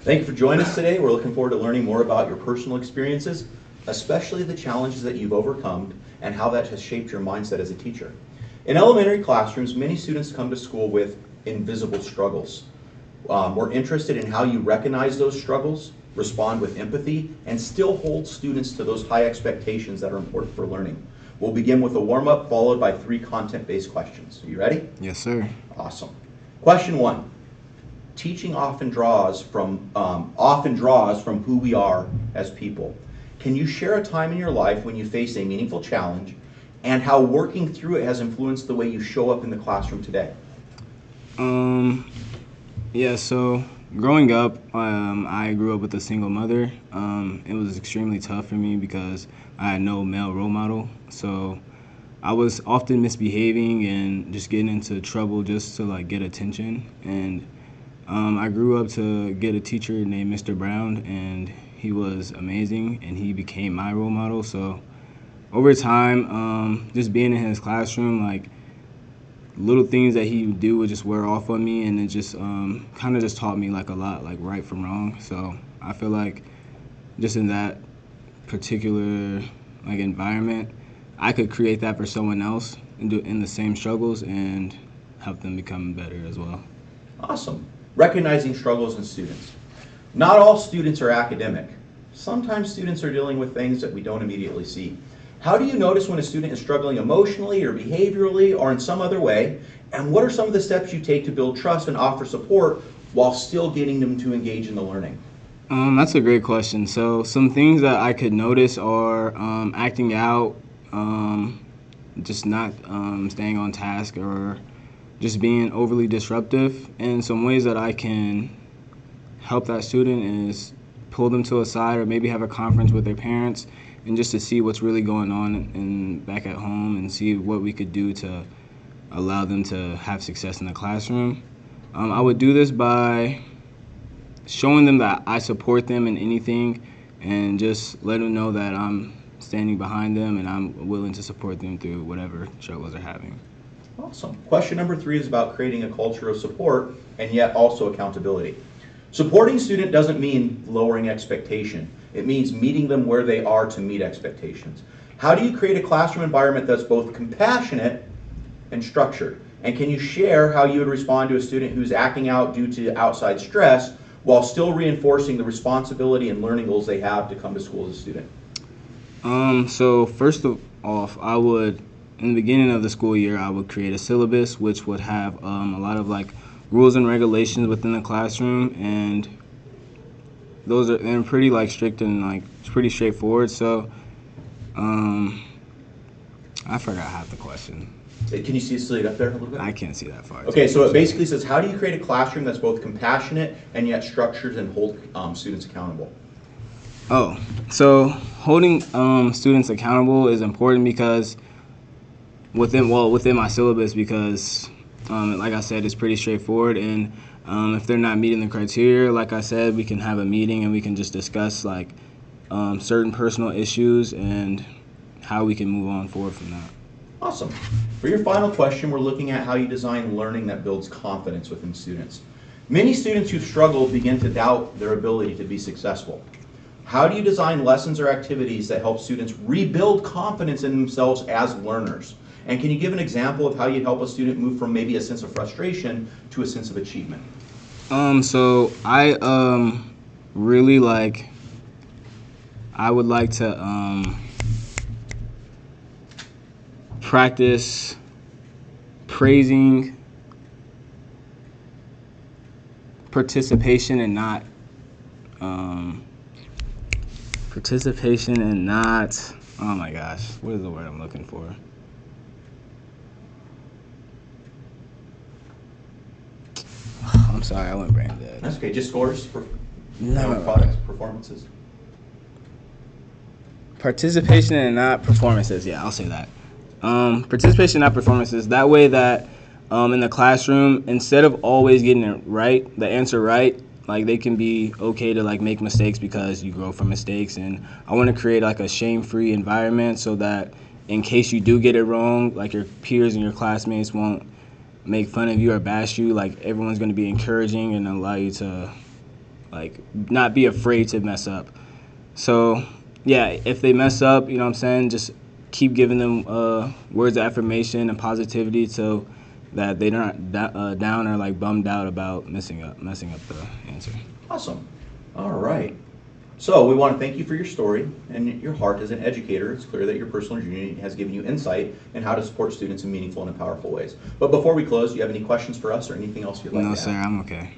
Thank you for joining us today. We're looking forward to learning more about your personal experiences, especially the challenges that you've overcome and how that has shaped your mindset as a teacher. In elementary classrooms, many students come to school with invisible struggles. We're interested in how you recognize those struggles, respond with empathy, and still hold students to those high expectations that are important for learning. We'll begin with a warm-up followed by 3 content-based questions. Are you ready? Yes, sir. Awesome. Question 1. Teaching often draws from who we are as people. Can you share a time in your life when you faced a meaningful challenge and how working through it has influenced the way you show up in the classroom today? Yeah, so growing up, I grew up with a single mother. It was extremely tough for me because I had no male role model. So I was often misbehaving and just getting into trouble just to like get attention. And I grew up to get a teacher named Mr. Brown, and he was amazing, and he became my role model. So over time, just being in his classroom, like little things that he would do would just wear off on me, and it just kind of just taught me like a lot, like right from wrong. So I feel like just in that particular like environment, I could create that for someone else in the same struggles and help them become better as well. Awesome. Recognizing struggles in students. Not all students are academic. Sometimes students are dealing with things that we don't immediately see. How do you notice when a student is struggling emotionally or behaviorally or in some other way? And what are some of the steps you take to build trust and offer support while still getting them to engage in the learning? That's a great question. So some things that I could notice are acting out, just not staying on task, or just being overly disruptive. And some ways that I can help that student is pull them to a side or maybe have a conference with their parents and just to see what's really going on back at home and see what we could do to allow them to have success in the classroom. I would do this by showing them that I support them in anything and just let them know that I'm standing behind them and I'm willing to support them through whatever struggles they're having. Awesome. Question number 3 is about creating a culture of support and yet also accountability. Supporting student doesn't mean lowering expectation. It means meeting them where they are to meet expectations. How do you create a classroom environment that's both compassionate and structured? And can you share how you would respond to a student who's acting out due to outside stress while still reinforcing the responsibility and learning goals they have to come to school as a student? So first off, I would, in the beginning of the school year, I would create a syllabus which would have a lot of like rules and regulations within the classroom, and they're pretty like strict and like pretty straightforward. So I forgot half the question. Can you see it up there a little bit? I can't see that far. Okay, so it basically says, how do you create a classroom that's both compassionate and yet structured and hold students accountable? Oh, so holding students accountable is important because within my syllabus, because like I said, it's pretty straightforward, and if they're not meeting the criteria, like I said, we can have a meeting and we can just discuss like certain personal issues and how we can move on forward from that. Awesome. For your final question, we're looking at how you design learning that builds confidence within students. Many students who struggle begin to doubt their ability to be successful. How do you design lessons or activities that help students rebuild confidence in themselves as learners? And can you give an example of how you'd help a student move from maybe a sense of frustration to a sense of achievement? So I really like, I would like to practice praising participation and not oh my gosh, what is the word I'm looking for? I'm sorry, I went brain dead. That's okay, just scores for No. products, performances. Participation and not performances. Yeah, I'll say that. Participation, not performances. That way that in the classroom, instead of always getting it right, the answer right, like they can be okay to like make mistakes because you grow from mistakes. And I want to create like a shame-free environment so that in case you do get it wrong, like your peers and your classmates won't make fun of you or bash you. Like everyone's going to be encouraging and allow you to like not be afraid to mess up. So yeah, if they mess up, you know what I'm saying, just keep giving them words of affirmation and positivity so that they're not down or like bummed out about messing up the answer. Awesome. All right. So we want to thank you for your story and your heart as an educator. It's clear that your personal journey has given you insight in how to support students in meaningful and powerful ways. But before we close, do you have any questions for us or anything else you'd like to add? No, sir, I'm okay.